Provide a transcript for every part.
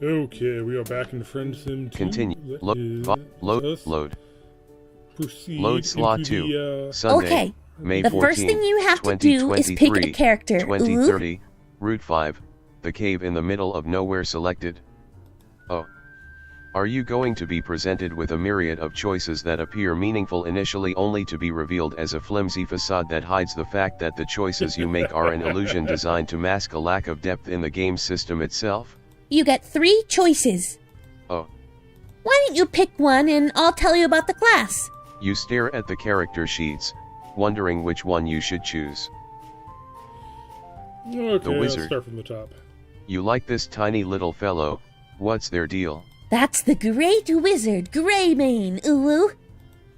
Okay, we are back in the Friendsim 2. Continue. Load. Proceed Load slot into 2. the, Sunday, Okay. May The 14, first thing you have to do is pick a character. 2030, Route 5, the cave in the middle of nowhere selected. Oh. Are you going to be presented with a myriad of choices that appear meaningful initially only to be revealed as a flimsy facade that hides the fact that the choices you make are an illusion designed to mask a lack of depth in the game system itself? You get 3 choices. Oh. Why don't you pick one and I'll tell you about the class? You stare at the character sheets, wondering which one you should choose. Okay, The wizard. I'll start from the top. You like this tiny little fellow, what's their deal? That's the Great Wizard, Greymane, ooh.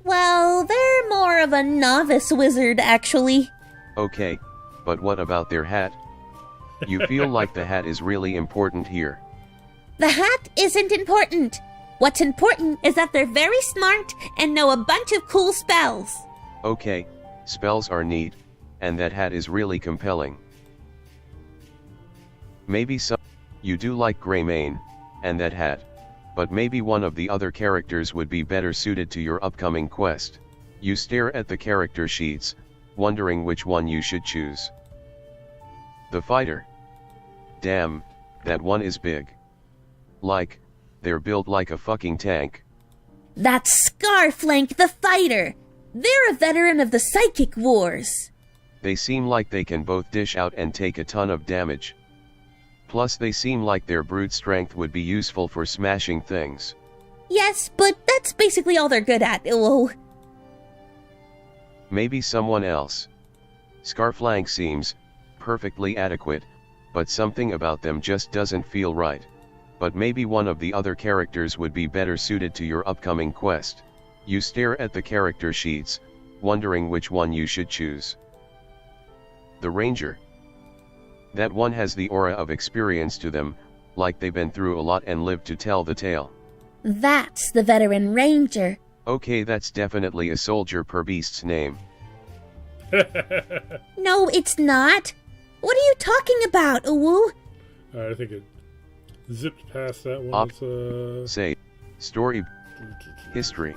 Well, they're more of a novice wizard, actually. Okay, but what about their hat? You feel like the hat is really important here. The hat isn't important. What's important is that they're very smart and know a bunch of cool spells. Okay, spells are neat, and that hat is really compelling. Maybe you do like Greymane, and that hat, but maybe one of the other characters would be better suited to your upcoming quest. You stare at the character sheets, wondering which one you should choose. The fighter. Damn, that one is big. Like, they're built like a fucking tank. That's Scarflank the fighter. They're a veteran of the Psychic Wars. They seem like they can both dish out and take a ton of damage. Plus they seem like their brute strength would be useful for smashing things. Yes, but that's basically all they're good at, ooh. Maybe someone else. Scarflank seems perfectly adequate, but something about them just doesn't feel right. But maybe one of the other characters would be better suited to your upcoming quest. You stare at the character sheets, wondering which one you should choose. The Ranger. That one has the aura of experience to them, like they've been through a lot and lived to tell the tale. That's the veteran ranger. Okay, that's definitely a soldier per beast's name. No, it's not. What are you talking about, ooh? I think it zipped past that one. Say, story, history,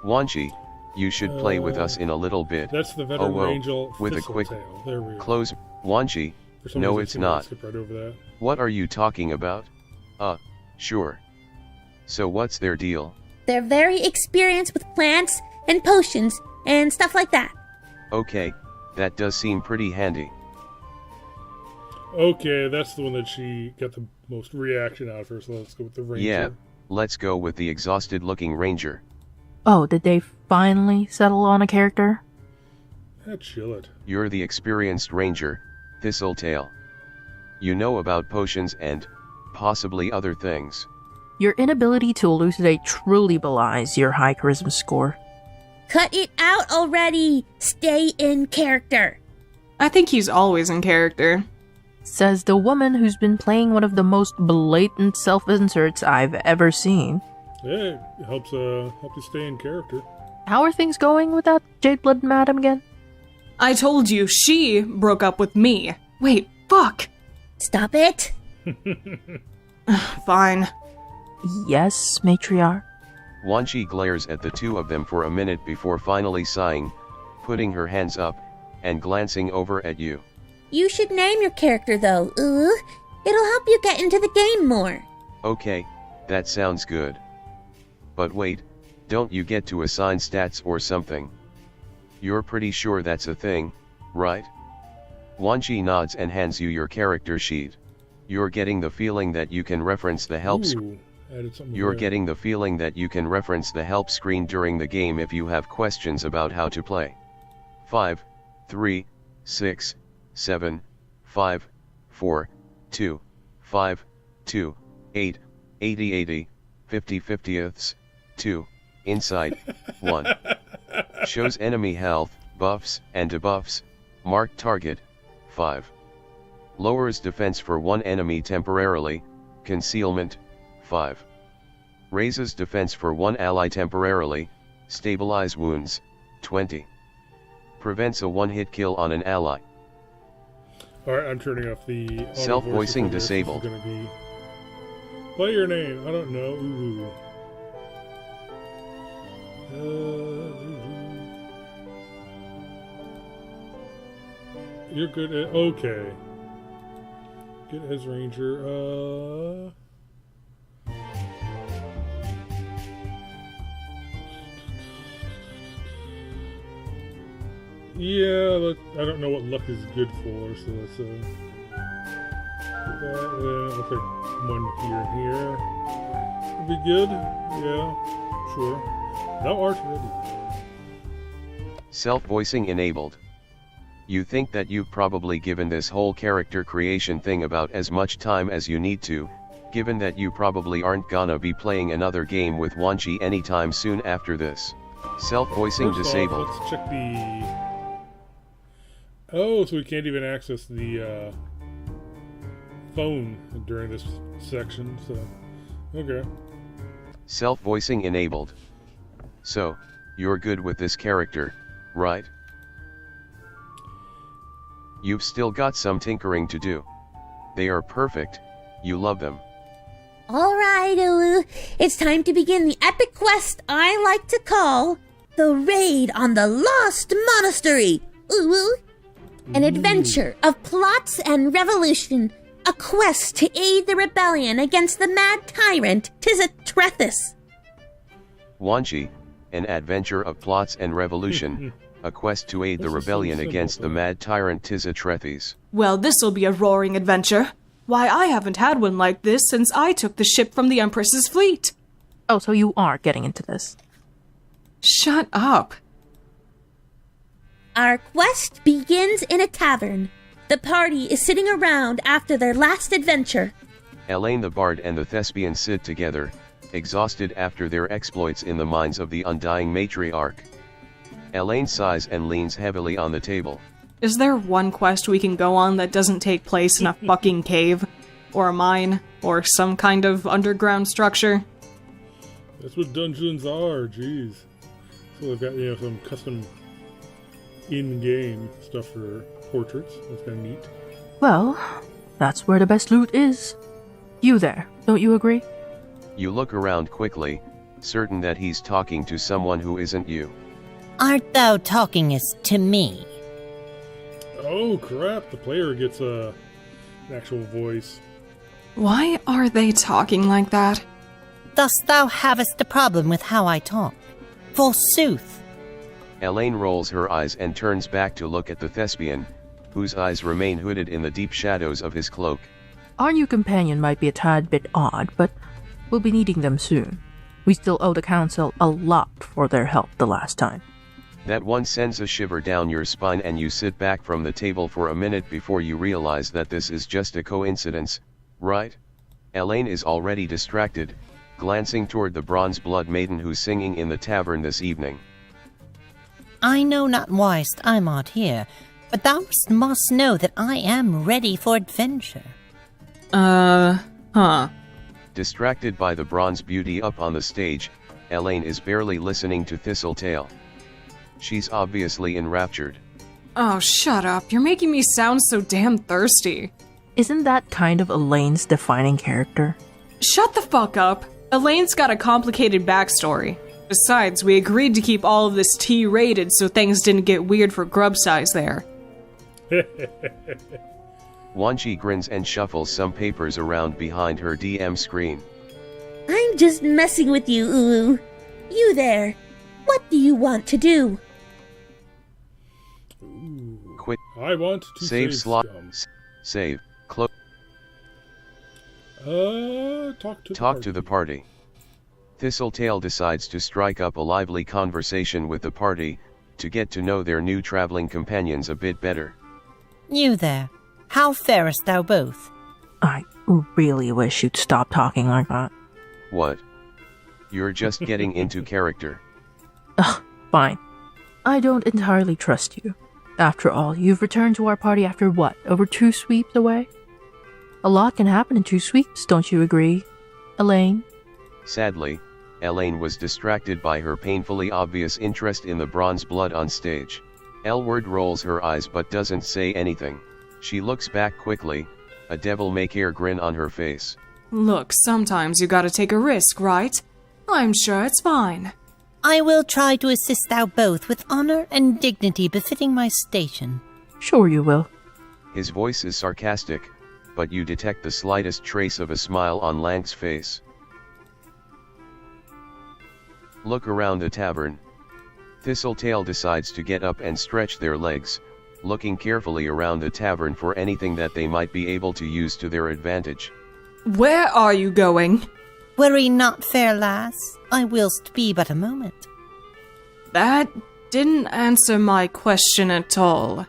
Wanchi, you should play with us in a little bit. That's the veteran ranger with a quick tail. There we go. Close, Wanchi. No, it's not. Skip right over that. What are you talking about? Sure. So what's their deal? They're very experienced with plants and potions and stuff like that. Okay, that does seem pretty handy. Okay, that's the one that she got the most reaction out of her, so let's go with the ranger. Yeah, let's go with the exhausted-looking ranger. Oh, did they finally settle on a character? Chill it. You're the experienced ranger, Thistletail. You know about potions and, possibly other things. Your inability to elucidate truly belies your high charisma score. Cut it out already! Stay in character! I think he's always in character. Says the woman who's been playing one of the most blatant self-inserts I've ever seen. Hey, it helps you stay in character. How are things going with that Jade-Blood madam again? I told you, she broke up with me. Wait, fuck! Stop it! Fine. Yes, matriarch. Wanchi glares at the two of them for a minute before finally sighing, putting her hands up, and glancing over at you. You should name your character, though, ooh. It'll help you get into the game more. Okay, that sounds good. But wait, don't you get to assign stats or something? You're pretty sure that's a thing, right? Wanchi nods and hands you your character sheet. You're getting the feeling that you can reference the help screen. You're getting the feeling that you can reference the help screen during the game if you have questions about how to play. 5, 3, 6, 7, 5, 4, 2, 5, 2, 8, 80, 80, 50, 50ths, 2, insight, 1. Shows enemy health, buffs, and debuffs, marked target, 5. Lowers defense for one enemy temporarily, concealment, 5. Raises defense for one ally temporarily, stabilize wounds, 20. Prevents a one-hit kill on an ally. Alright, I'm turning off the self-voicing disabled. Player name, I don't know. You're good at, okay. Good as ranger, yeah, I don't know what luck is good for, so let's, do that, and then it looks like one here and here. Would be good, yeah, sure. Thou art ready. Self-voicing enabled. You think that you've probably given this whole character creation thing about as much time as you need to, given that you probably aren't gonna be playing another game with Wanchi anytime soon after this. Self-voicing disabled. Let's check the... Oh, so we can't even access the phone during this section, so... Okay. Self-voicing enabled. So, you're good with this character, right? You've still got some tinkering to do. They are perfect, you love them. Alright, Ulu. It's time to begin the epic quest I like to call The Raid on the Lost Monastery. Ulu. An adventure of plots and revolution. A quest to aid the rebellion against the mad tyrant TTRPG. Wanchi, an adventure of plots and revolution. A quest to aid the rebellion against the mad tyrant TTRPG. Well, this'll be a roaring adventure. Why, I haven't had one like this since I took the ship from the Empress's fleet. Oh, so you are getting into this. Shut up. Our quest begins in a tavern. The party is sitting around after their last adventure. Elaine the Bard and the Thespian sit together, exhausted after their exploits in the mines of the undying matriarch. Elaine sighs and leans heavily on the table. Is there one quest we can go on that doesn't take place in a fucking cave? Or a mine? Or some kind of underground structure? That's what dungeons are, jeez. So they've got, you know, some custom in-game stuff for portraits. That's kind of neat. Well, that's where the best loot is. You there, don't you agree? You look around quickly, certain that he's talking to someone who isn't you. Art thou talkingest to me? Oh crap, the player gets an actual voice. Why are they talking like that? Dost thou havest a problem with how I talk? Forsooth. Elaine rolls her eyes and turns back to look at the Thespian, whose eyes remain hooded in the deep shadows of his cloak. Our new companion might be a tad bit odd, but we'll be needing them soon. We still owe the council a lot for their help the last time. That one sends a shiver down your spine and you sit back from the table for a minute before you realize that this is just a coincidence, right? Elaine is already distracted, glancing toward the bronze blood maiden who's singing in the tavern this evening. I know not whyst I'm out here, but thou must know that I am ready for adventure. Distracted by the bronze beauty up on the stage, Elaine is barely listening to Thistletail. She's obviously enraptured. Oh, shut up. You're making me sound so damn thirsty. Isn't that kind of Elaine's defining character? Shut the fuck up. Elaine's got a complicated backstory. Besides, we agreed to keep all of this tea rated so things didn't get weird for grub size there. Wanchi grins and shuffles some papers around behind her DM screen. I'm just messing with you, Ulu. You there. What do you want to do? Quit. I want to Save slot. scum. Save. Close. Talk to the party. Thistletail decides to strike up a lively conversation with the party, to get to know their new traveling companions a bit better. You there, how farest thou both? I really wish you'd stop talking like that. What? You're just getting into character. Ugh, fine. I don't entirely trust you. After all, you've returned to our party after what, over 2 sweeps away? A lot can happen in 2 sweeps, don't you agree, Elaine? Sadly, Elaine was distracted by her painfully obvious interest in the bronze blood on stage. Elward rolls her eyes but doesn't say anything. She looks back quickly, a devil-may-care grin on her face. Look, sometimes you gotta take a risk, right? I'm sure it's fine. I will try to assist thou both with honor and dignity befitting my station. Sure you will. His voice is sarcastic, but you detect the slightest trace of a smile on Lank's face. Look around the tavern. Thistletail decides to get up and stretch their legs, looking carefully around the tavern for anything that they might be able to use to their advantage. Where are you going? Worry not, fair lass. I willst be but a moment. That didn't answer my question at all.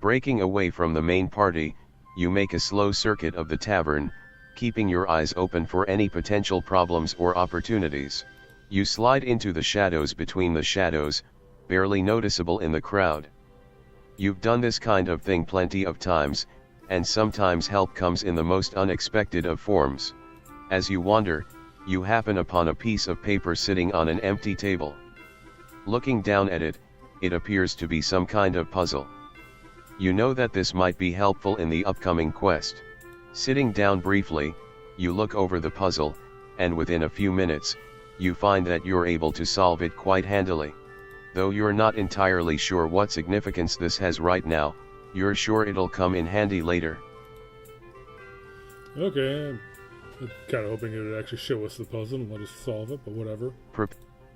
Breaking away from the main party, you make a slow circuit of the tavern, keeping your eyes open for any potential problems or opportunities. You slide into the shadows between the shadows, barely noticeable in the crowd. You've done this kind of thing plenty of times, and sometimes help comes in the most unexpected of forms. As you wander, you happen upon a piece of paper sitting on an empty table. Looking down at it, it appears to be some kind of puzzle. You know that this might be helpful in the upcoming quest. Sitting down briefly, you look over the puzzle, and within a few minutes, you find that you're able to solve it quite handily. Though you're not entirely sure what significance this has right now, you're sure it'll come in handy later. Okay, I'm kind of hoping it would actually show us the puzzle and let us solve it, but whatever.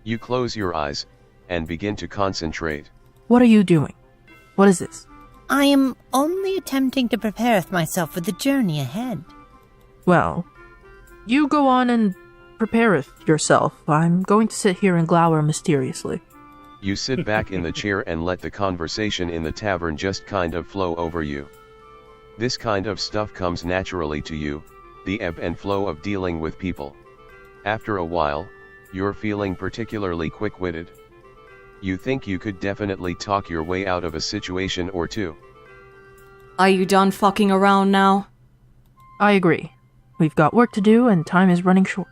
You close your eyes, and begin to concentrate. What are you doing? What is this? I am only attempting to prepare myself for the journey ahead. Well, you go on and prepareth yourself. I'm going to sit here and glower mysteriously. You sit back in the chair and let the conversation in the tavern just kind of flow over you. This kind of stuff comes naturally to you, the ebb and flow of dealing with people. After a while, you're feeling particularly quick-witted. You think you could definitely talk your way out of a situation or two. Are you done fucking around now? I agree. We've got work to do and time is running short.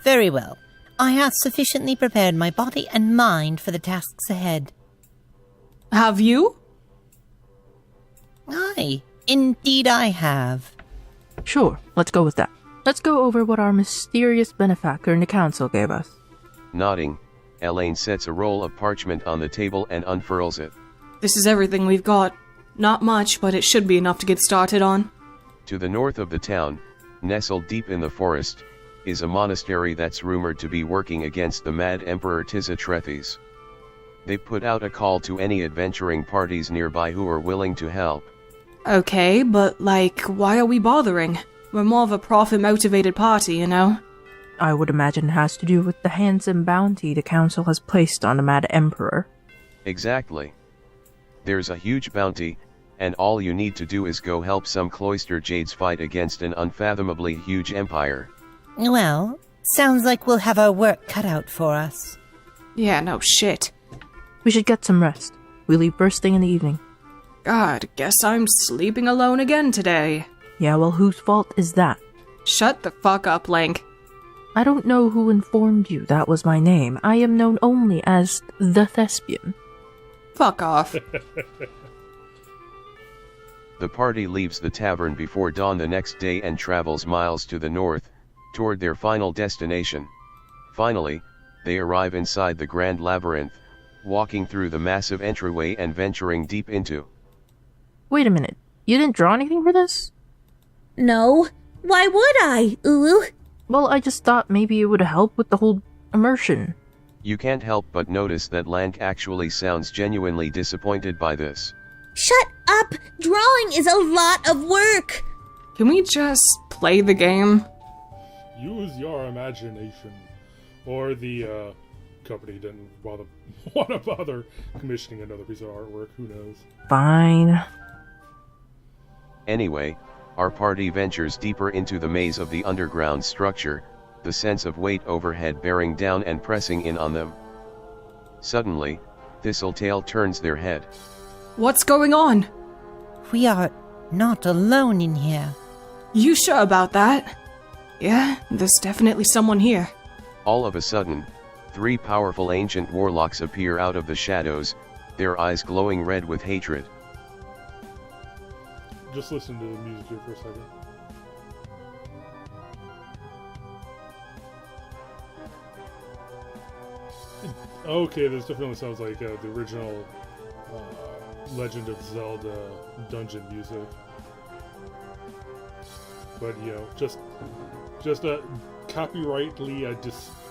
Very well. I have sufficiently prepared my body and mind for the tasks ahead. Have you? Aye, indeed I have. Sure, let's go with that. Let's go over what our mysterious benefactor in the council gave us. Nodding, Elaine sets a roll of parchment on the table and unfurls it. This is everything we've got. Not much, but it should be enough to get started on. To the north of the town, nestled deep in the forest, is a monastery that's rumored to be working against the mad Emperor Tizatrethes. They put out a call to any adventuring parties nearby who are willing to help. Okay, but why are we bothering? We're more of a profit-motivated party, you know? I would imagine it has to do with the handsome bounty the council has placed on the mad emperor. Exactly. There's a huge bounty, and all you need to do is go help some cloister jades fight against an unfathomably huge empire. Well, sounds like we'll have our work cut out for us. Yeah, no shit. We should get some rest. We leave first thing in the evening. God, guess I'm sleeping alone again today. Yeah, well, whose fault is that? Shut the fuck up, Link. I don't know who informed you that was my name. I am known only as the Thespian. Fuck off. The party leaves the tavern before dawn the next day and travels miles to the north, toward their final destination. Finally, they arrive inside the Grand Labyrinth, walking through the massive entryway and venturing deep into. Wait a minute. You didn't draw anything for this? No. Why would I? Ooh. Well, I just thought maybe it would help with the whole immersion. You can't help but notice that Lank actually sounds genuinely disappointed by this. Shut up! Drawing is a lot of work! Can we just play the game? Use your imagination. Or the company didn't want to bother commissioning another piece of artwork. Who knows? Fine. Anyway, our party ventures deeper into the maze of the underground structure, the sense of weight overhead bearing down and pressing in on them. Suddenly, Thistletail turns their head. What's going on? We are not alone in here. You sure about that? Yeah, there's definitely someone here. All of a sudden, 3 powerful ancient warlocks appear out of the shadows, their eyes glowing red with hatred. Just listen to the music here for a second. Okay, this definitely sounds like the original Legend of Zelda dungeon music. But you know, just a copyrightly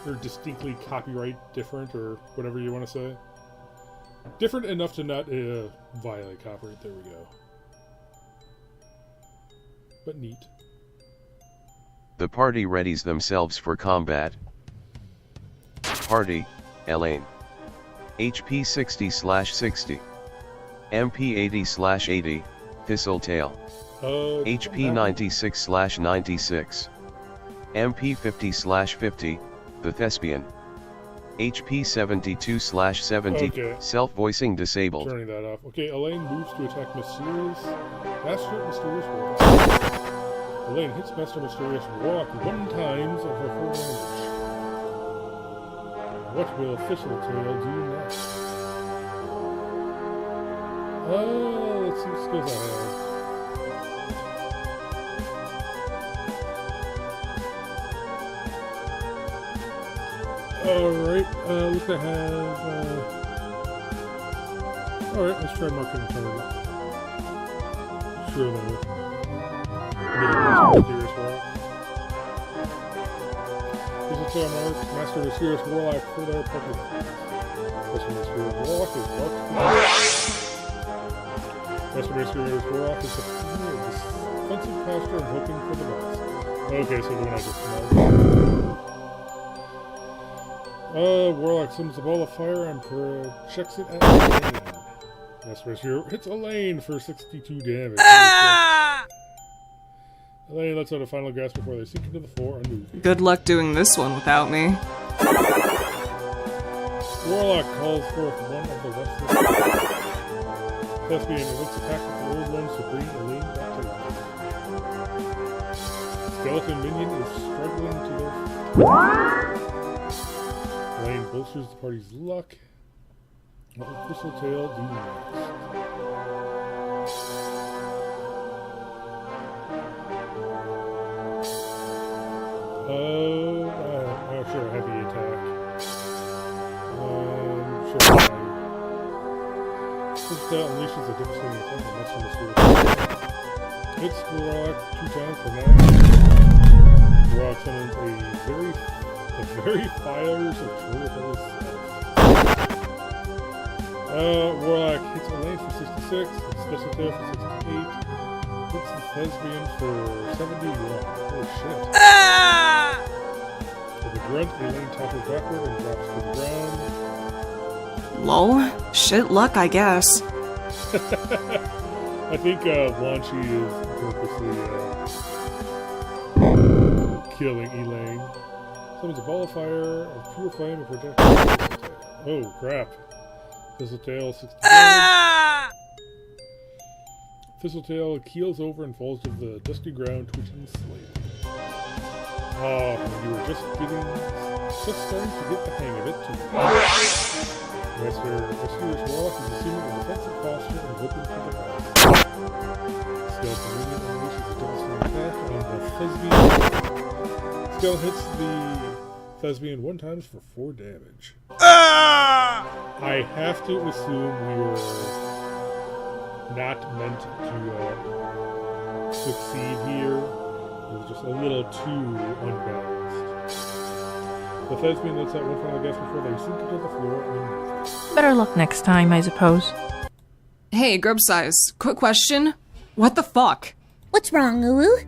or distinctly copyright different, or whatever you want to say. Different enough to not violate copyright. There we go. But neat. The party readies themselves for combat. Party, Elaine. HP 60/60. MP 80/80, Thistletail. HP 96/96. MP 50/50, The Thespian. HP 72/70, Okay. Self-voicing disabled. Turning that off. Okay, Elaine moves to attack Mysterious Warlock. Elaine hits Master Mysterious Warlock 1 time for 4 damage. What will Thistletail do next? Let's see what skills I have. Alright, look, I have, alright, let's try marking target. Sure, though. Mysterious Warlock. This is Master Mysterious Warlock for their puppet. Master Mysterious Warlock is marked. Master Mysterious Warlock is defensive posture and hoping for the best. Okay, so the one I just marked. Warlock summons a ball of fire and projects it at Elaine. Master Mysterious hits Elaine for 62 damage. Elaine lets out a final gasp before they sink into the floor unmoved. Good luck doing this one without me. Warlock calls forth one of the restless Thespian and looks to pack with the old ones to bring Elaine back to life. Skeleton minion is struggling to their Elaine bolsters the party's luck. What will Thistletail do next? Sure, heavy attack. Sure. Thistletail unleashes a devastating attack on Master Mysterious. Hits Warlock 2 times for 9. Warlock summons a very fires of Troll. Warlock hits Elaine for 66, hits Thistletail for 68, hits the Thespian for 71. Oh shit. With a grunt, Elaine topples backward and drops to the ground. Lol. Shit luck, I guess. I think Wanchi is purposely killing Elaine. Summons a ball of fire of pure flame and projects. Oh crap. Thistletail 60 damage. Thistletail keels over and falls to the dusty ground, twitching sleep. Oh, you were just starting to get the hang of it too. Master Mysterious Warlock is assuming a defensive posture and hoping for the best. Skeleton minion unleashes a devastating attack on the Thespian. Skeleton hits the Thespian 1 time for 4 damage. I have to assume we were not meant to succeed here. It was just a little too unbalanced. The Thespian lets out 1 final gasp before they sink into the floor and Better luck next time, I suppose. Hey, Grub Size, quick question. What the fuck? What's wrong, Uwu?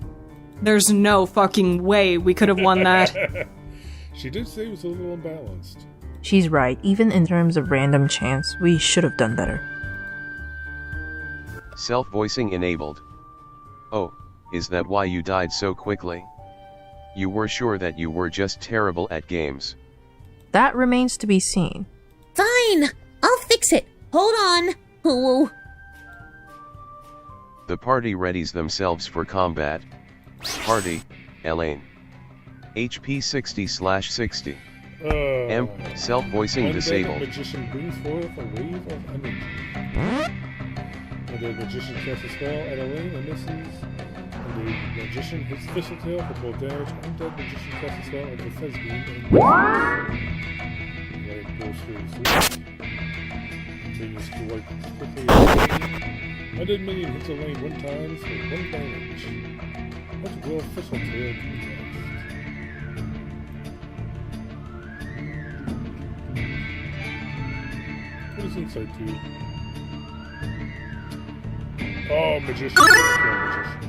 There's no fucking way we could have won that. She did say it was a little unbalanced. She's right. Even in terms of random chance, we should have done better. Self-voicing enabled. Oh, is that why you died so quickly? You were sure that you were just terrible at games. That remains to be seen. Fine! I'll fix it. Hold on, Uwu. The party readies themselves for combat. Party, Elaine. HP 60/60. Self-voicing disabled. The magician brings forth a wave of energy. And the magician casts a spell at Elaine and misses. And the magician hits Thistletail for 12 damage. Undead magician casts a spell at the Thespian and misses. Like, Seriously. Minions to wipe quickly. I did minion hits a lane 1 time for 1 damage. What will Thistle Tail do next? What is Insight do? Oh, Magician. Okay, Magician.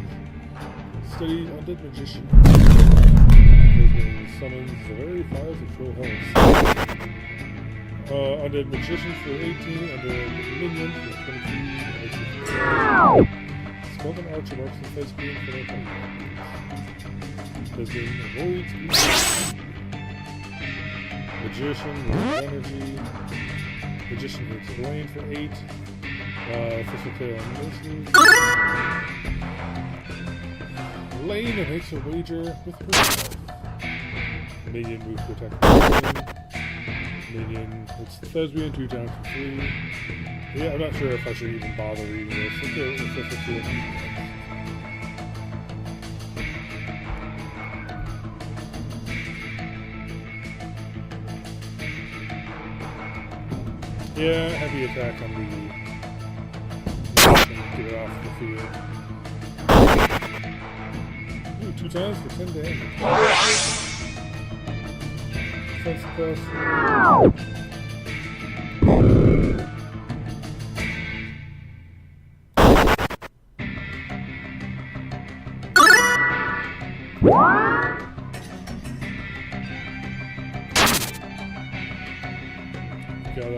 Steady Undead Magician. Summons the very fires of full health. Undead Magician for 18, Undead Minion for 22, Skeleton Archer marks the face beam for their Thespian avoids beam. Magician with energy. Magician hits Lane for 8. Thistle Tail misses. Lane and makes a wager with her health. Minion moves to attack the Minion hits the Thespian 2 times for 3. Yeah, I'm not sure if I should even bother reading this. Let's go with Thistle Tail. Yeah, heavy attack on the get it off the field. Ooh, 2 times for 10 damage. Defense plus. Got a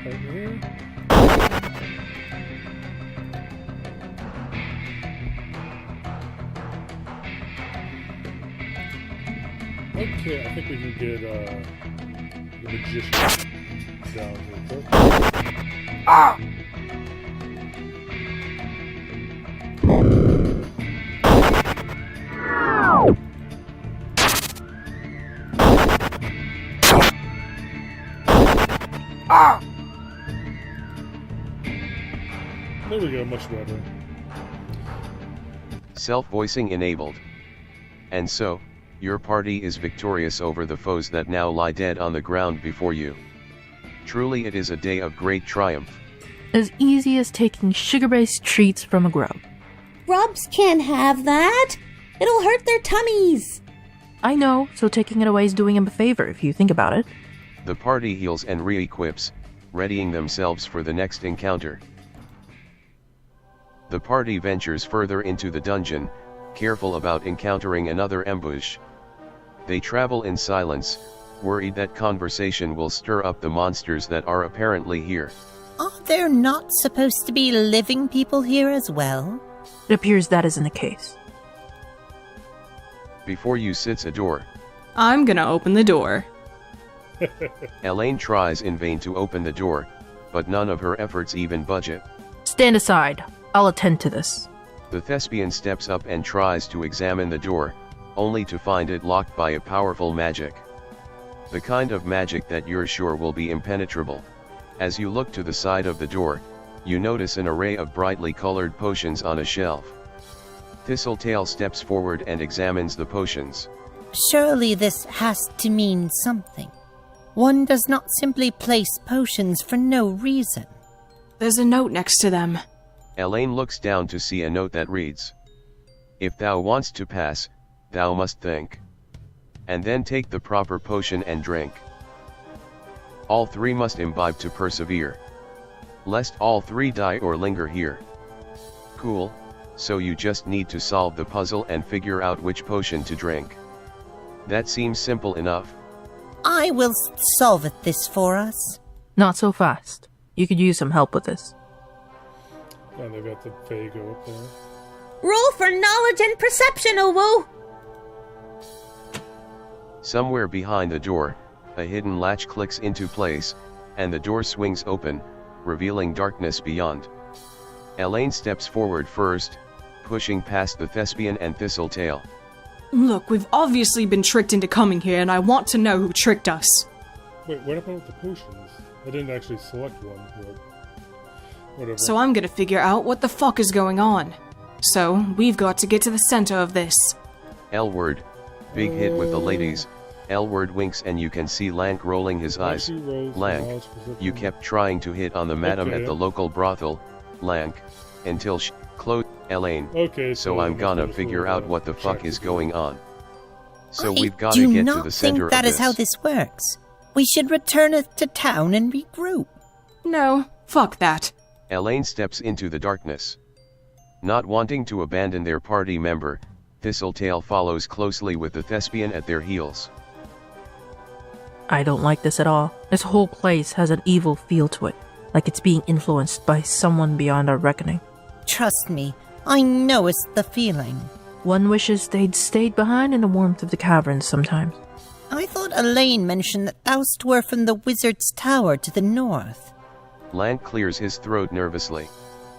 right here. Okay, I think we can get the Magician down real quick. Ah! Ah! There we go, much better. Self-voicing enabled. And so, your party is victorious over the foes that now lie dead on the ground before you. Truly it is a day of great triumph. As easy as taking sugar-based treats from a grub. Grubs can't have that. It'll hurt their tummies. I know, so taking it away is doing him a favor if you think about it. The party heals and re-equips, readying themselves for the next encounter. The party ventures further into the dungeon, careful about encountering another ambush. They travel in silence, worried that conversation will stir up the monsters that are apparently here. Are there not supposed to be living people here as well? It appears that isn't the case. Before you sits a door. I'm gonna open the door. Elaine tries in vain to open the door, but none of her efforts even budget. Stand aside. I'll attend to this. The Thespian steps up and tries to examine the door, only to find it locked by a powerful magic. The kind of magic that you're sure will be impenetrable. As you look to the side of the door, you notice an array of brightly colored potions on a shelf. Thistletail steps forward and examines the potions. Surely this has to mean something. One does not simply place potions for no reason. There's a note next to them. Elaine looks down to see a note that reads, "If thou wants to pass, thou must think. And then take the proper potion and drink. All 3 must imbibe to persevere. Lest all 3 die or linger here." Cool, so you just need to solve the puzzle and figure out which potion to drink. That seems simple enough. I will solve it this for us. Not so fast. You could use some help with this. And they've got the Fago up there. Roll for knowledge and perception, Owo! Somewhere behind the door, a hidden latch clicks into place, and the door swings open, revealing darkness beyond. Elaine steps forward first, pushing past the Thespian and Thistletail. Look, we've obviously been tricked into coming here, and I want to know who tricked us. Wait, what about the potions? I didn't actually select one, but whatever. So I'm gonna figure out what the fuck is going on. So, we've got to get to the center of this. L word, big hit with the ladies, Elward winks and you can see Lank rolling his eyes. Lank, you kept trying to hit on the madam at the local brothel, Lank, until she closed. Elaine, Okay, so I'm gonna figure out what the fuck is going on. So we've got I to do get not to the center think that of is how this works. We should return to town and regroup. No, fuck that. Elaine steps into the darkness. Not wanting to abandon their party member, Thistletail follows closely with the thespian at their heels. I don't like this at all. This whole place has an evil feel to it, like it's being influenced by someone beyond our reckoning. Trust me, I know it's the feeling. One wishes they'd stayed behind in the warmth of the caverns sometimes. I thought Elaine mentioned that thou'st were from the wizard's tower to the north. Lank clears his throat nervously.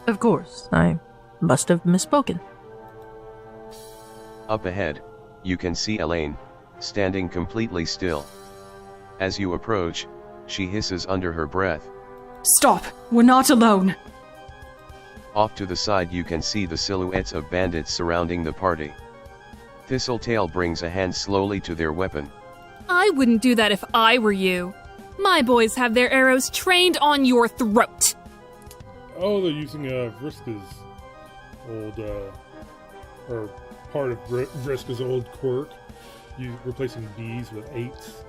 Of course, I must have misspoken. Up ahead, you can see Elaine, standing completely still. As you approach, she hisses under her breath. Stop! We're not alone! Off to the side you can see the silhouettes of bandits surrounding the party. Thistletail brings a hand slowly to their weapon. I wouldn't do that if I were you. My boys have their arrows trained on your throat. Oh, they're using Vriska's old, or part of Vriska's old quirk. Replacing B's with 8s.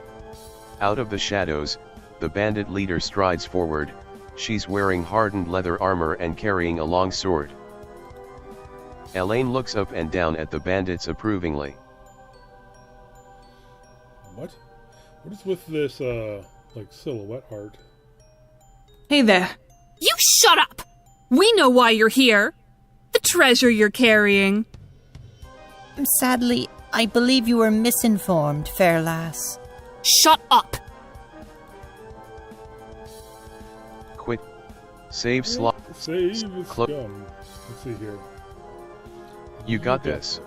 Out of the shadows, the bandit leader strides forward. She's wearing hardened leather armor and carrying a long sword. Elaine looks up and down at the bandits approvingly. What? What is with this, like, silhouette art? Hey there. You shut up! We know why you're here. The treasure you're carrying. Sadly, I believe you were misinformed, fair lass. Shut up! Quit. Save slot. Save is scum. Let's see here. You got this.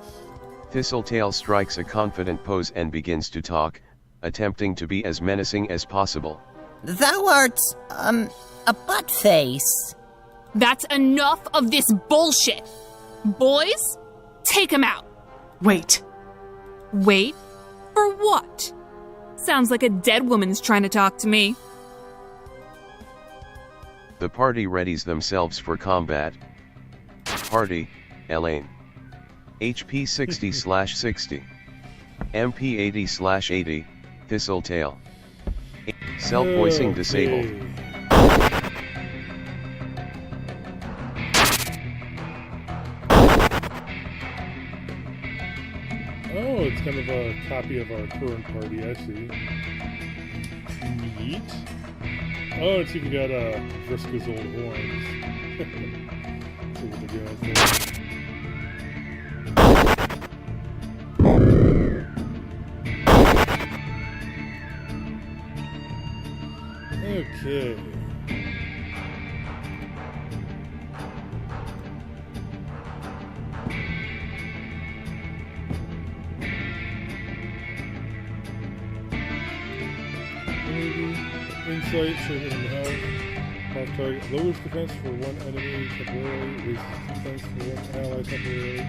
Thistletail strikes a confident pose and begins to talk, attempting to be as menacing as possible. Thou art, a butt face. That's enough of this bullshit. Boys, take him out. Wait. Wait? For what? Sounds like a dead woman's trying to talk to me. The party readies themselves for combat. Party, Elaine. HP 60/60. MP 80/80, Thistletail. Self-voicing disabled. Oh, it's kind of a copy of our current party, I see. Neat. Oh, it's even got Vriska's old horns. See what they're doing there. Okay. Insight, saving health. Half target lowers defense for one enemy temporarily, raises defense for one ally temporarily.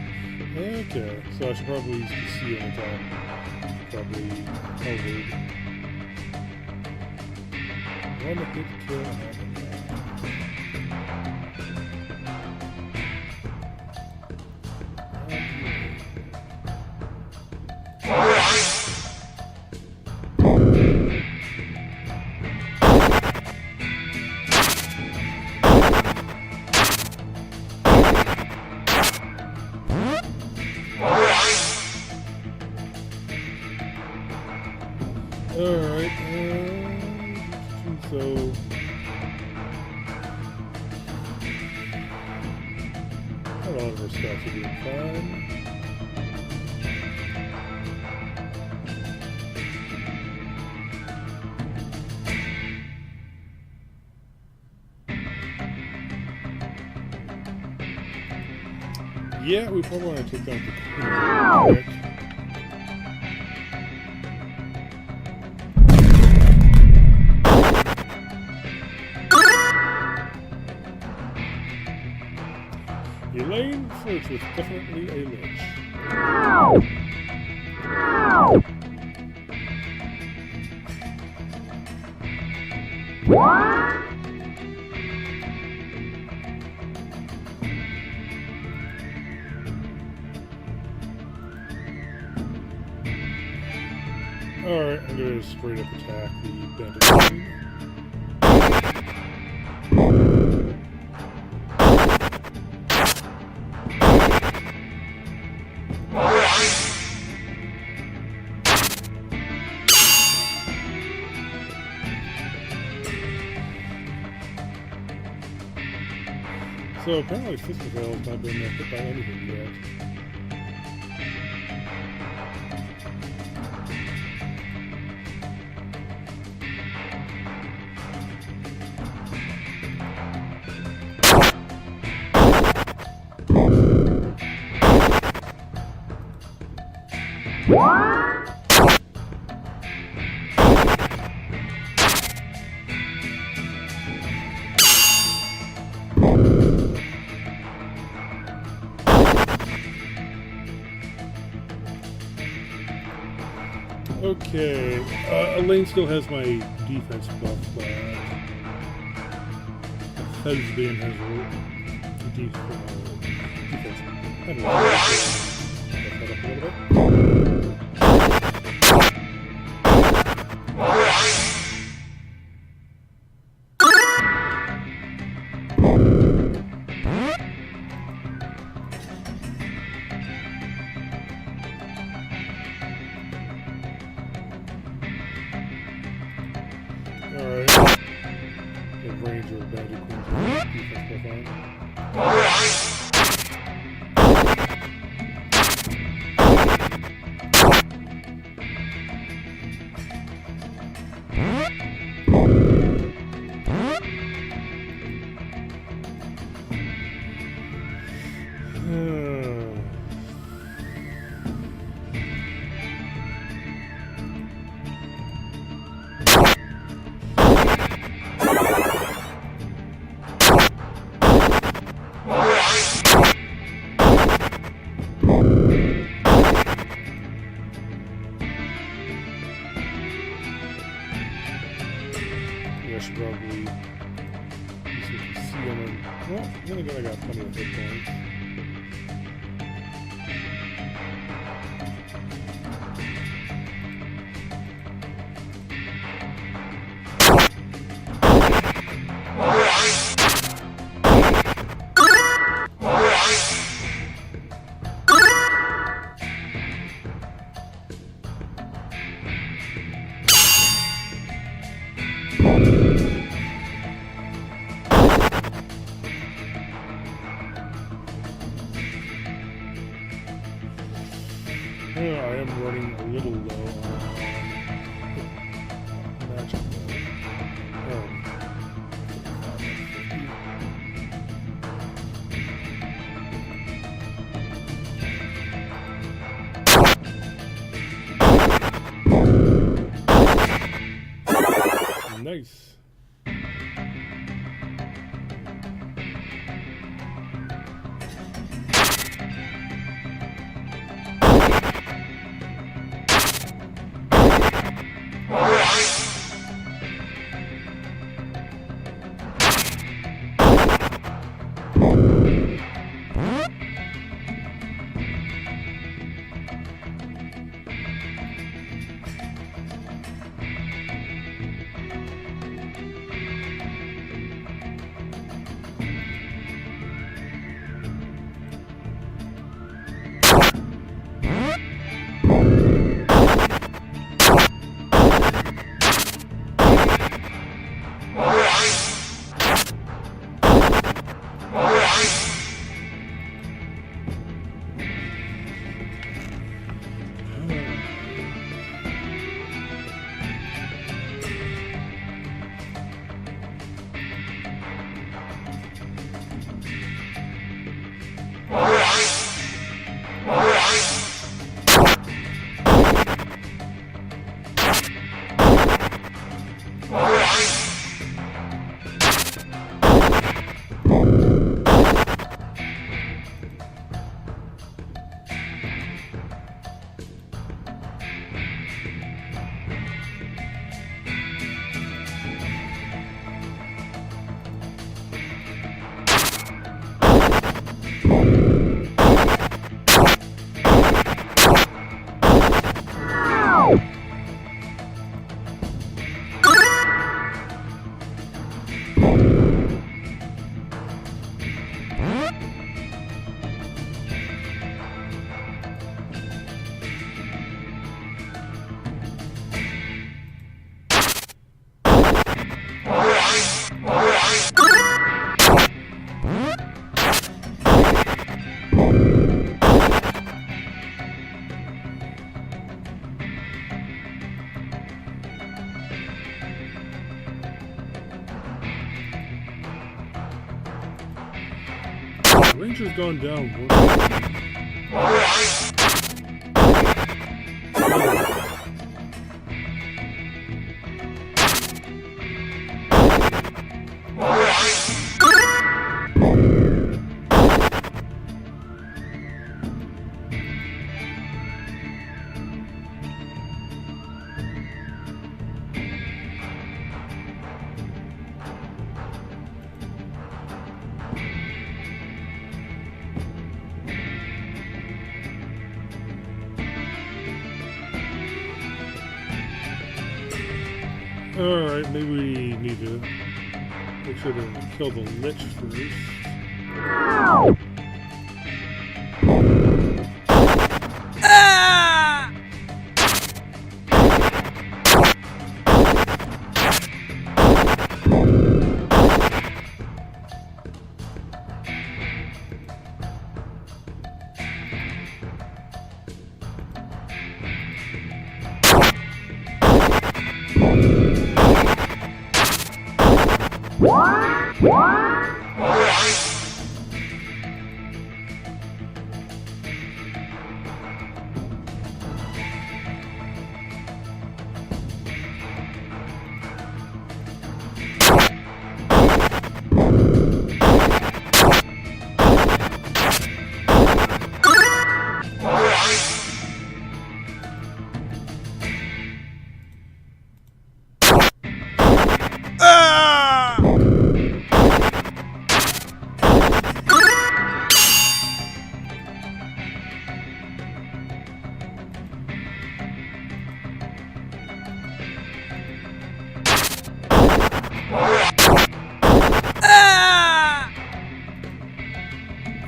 Okay, so I should probably use the C on the top. Probably covered. One to get the kill. Alright, so a lot of our stuff will be fine. Yeah, we probably want to take down the queen. Elaine flirts with definitely a lich. Alright, I'm gonna straight up attack the bandit. So apparently Sister Vale's not been hit by anything yet. Okay, Elaine still has my defense buff, but Husband has a defense. I don't know. That up a little bit. Alright. The Ranger Bandit Queen's defense buff on. I should probably use some CM. Well, then again, I got plenty of hit points. I am running a little low on magic Nice. Ranger's gone down. Alright, maybe we need to make sure to kill the Lich first.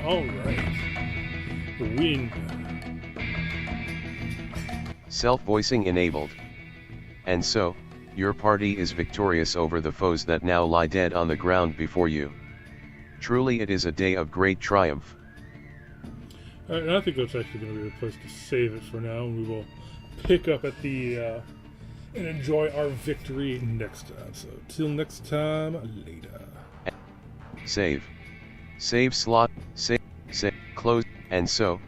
Alright. Win. Self-voicing enabled. And so, your party is victorious over the foes that now lie dead on the ground before you. Truly it is a day of great triumph. And I think that's actually going to be a place to save it for now, and we will pick up at the, and enjoy our victory next time. So, till next time, later. Save. Save slot, save, close, and so,